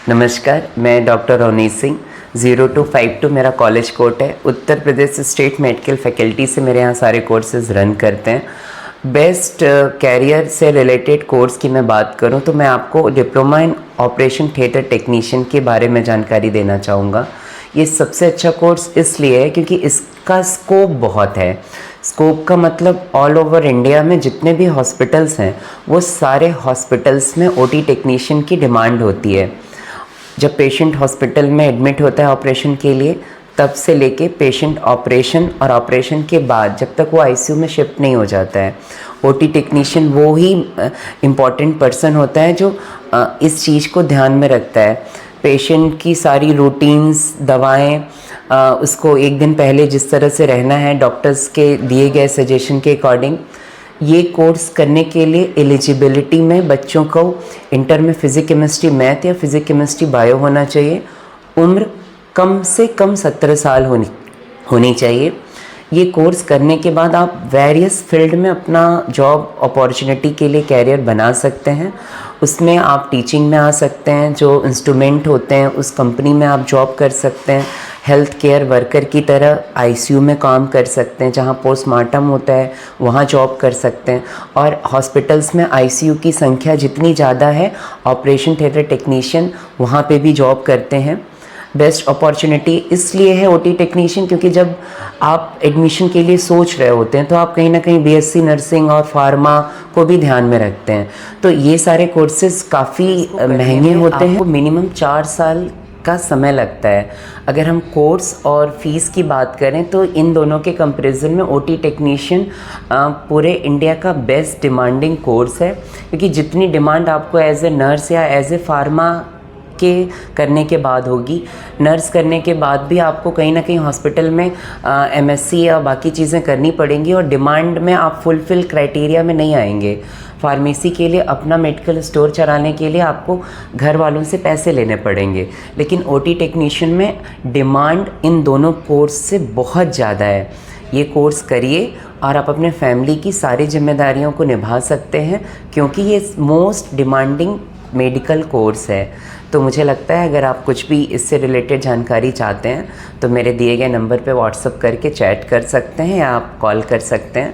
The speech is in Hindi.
नमस्कार, मैं डॉक्टर रवनीत सिंह। 0252 मेरा कॉलेज कोड है। Uttar Pradesh state medical faculty से मेरे यहाँ सारे कोर्सेज़ रन करते हैं। बेस्ट कैरियर से रिलेटेड कोर्स की मैं बात करूँ तो मैं आपको diploma in operation theatre technician के बारे में जानकारी देना चाहूँगा। ये सबसे अच्छा कोर्स इसलिए है क्योंकि इसका स्कोप बहुत है। स्कोप का मतलब ऑल ओवर इंडिया में जितने भी हॉस्पिटल्स हैं वो सारे हॉस्पिटल्स में ओटी टेक्नीशियन की डिमांड होती है। जब पेशेंट हॉस्पिटल में एडमिट होता है ऑपरेशन के लिए, तब से लेके पेशेंट ऑपरेशन और ऑपरेशन के बाद जब तक वो आईसीयू में शिफ्ट नहीं हो जाता है, ओटी टेक्नीशियन वो ही इम्पॉर्टेंट पर्सन होता है जो इस चीज़ को ध्यान में रखता है। पेशेंट की सारी रूटीन्स, दवाएं, उसको एक दिन पहले जिस तरह से रहना है डॉक्टर्स के दिए गए सजेशन के अकॉर्डिंग। ये कोर्स करने के लिए एलिजिबिलिटी में बच्चों को इंटर में फिज़िक केमिस्ट्री मैथ या फिज़िक केमिस्ट्री बायो होना चाहिए। उम्र कम से कम 17 साल होनी चाहिए। ये कोर्स करने के बाद आप वेरियस फील्ड में अपना जॉब अपॉर्चुनिटी के लिए कैरियर बना सकते हैं। उसमें आप टीचिंग में आ सकते हैं, जो इंस्ट्रूमेंट होते हैं उस कंपनी में आप जॉब कर सकते हैं। हेल्थ केयर वर्कर की तरह आईसीयू में काम कर सकते हैं, जहां पोस्टमार्टम होता है वहां जॉब कर सकते हैं। और हॉस्पिटल्स में आईसीयू की संख्या जितनी ज़्यादा है, ऑपरेशन थिएटर टेक्नीशियन वहां पे भी जॉब करते हैं। बेस्ट अपॉर्चुनिटी इसलिए है ओटी टेक्नीशियन क्योंकि जब आप एडमिशन के लिए सोच रहे होते हैं तो आप कहीं ना कहीं बीएससी नर्सिंग और फार्मा को भी ध्यान में रखते हैं। तो ये सारे कोर्सेज काफ़ी महंगे होते हैं। मिनिमम 4 साल का समय लगता है। अगर हम कोर्स और फीस की बात करें तो इन दोनों के कंपैरिजन में ओटी टेक्नीशियन पूरे इंडिया का बेस्ट डिमांडिंग कोर्स है, क्योंकि जितनी डिमांड आपको एज ए नर्स या एज ए फार्मा के करने के बाद होगी, नर्स करने के बाद भी आपको कहीं ना कहीं हॉस्पिटल में एमएससी या बाकी चीज़ें करनी पड़ेंगी और डिमांड में आप फुलफिल क्राइटेरिया में नहीं आएंगे। फार्मेसी के लिए अपना मेडिकल स्टोर चलाने के लिए आपको घर वालों से पैसे लेने पड़ेंगे, लेकिन ओटी टेक्नीशियन में डिमांड इन दोनों कोर्स से बहुत ज़्यादा है। ये कोर्स करिए और आप अपने फैमिली की सारी जिम्मेदारियों को निभा सकते हैं, क्योंकि ये मोस्ट डिमांडिंग मेडिकल कोर्स है। तो मुझे लगता है अगर आप कुछ भी इससे रिलेटेड जानकारी चाहते हैं तो मेरे दिए गए नंबर पे व्हाट्सएप करके चैट कर सकते हैं या आप कॉल कर सकते हैं।